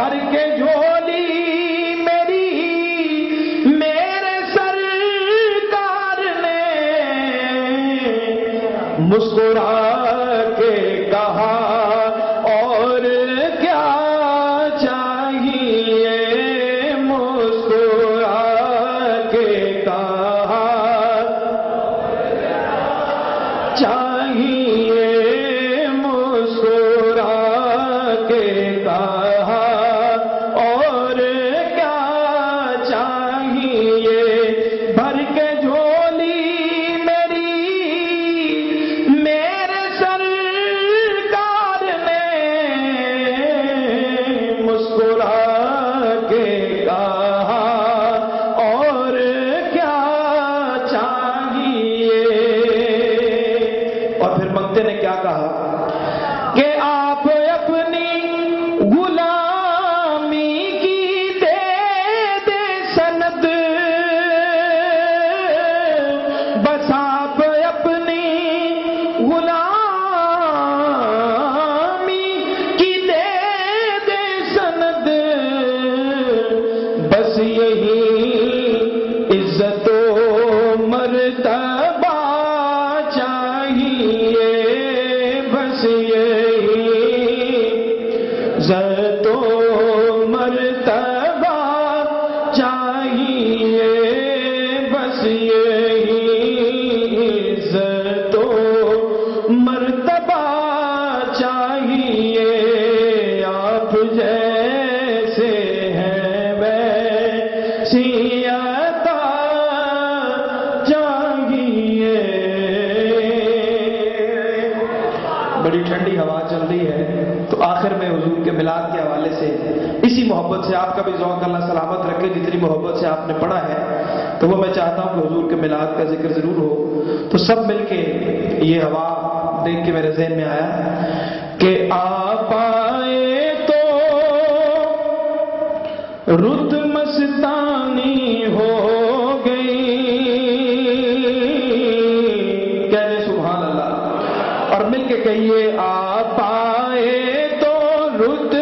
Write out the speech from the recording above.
بھر کے جھولی میری میرے سرکار نے مسکرا کے کہا اور کیا چاہیے، مسکرا کے کہا چاہیے، مسکرا کے کہا اور کیا چاہیے، بھر کے جھولی میری میرے سرکار نے مسکرا کے کہا اور کیا چاہیے۔ اور پھر منگتے نے کیا کہا کہ آپ اپنی غلامی کی دے دے سند، بس آپ اپنی غلامی کی دے دے سند، بس یہی عزت و مرتبہ چاہیے، بس یہی عزت و مرتبہ چاہیے، بس یہی عزت و مرتبہ چاہیے، آپ جیسے ہیں ویسی عطا چاہیے۔ بڑی ٹھنڈی ہوا چل رہی ہے، تو آخر میں حضور کے میلاد کے حوالے سے اسی محبت سے آپ کا بھی ذوق اللہ سلامت رکھے، جتنی محبت سے آپ نے پڑھا ہے تو وہ میں چاہتا ہوں کہ حضور کے میلاد کا ذکر ضرور ہو۔ تو سب مل کے یہ ہوا دیکھ کے میرے ذہن میں آیا کہ آپ آئے تو رت مستانی ہو گئی، کہنے سبحان اللہ، اور مل کے کہیے آپ آئے تو رت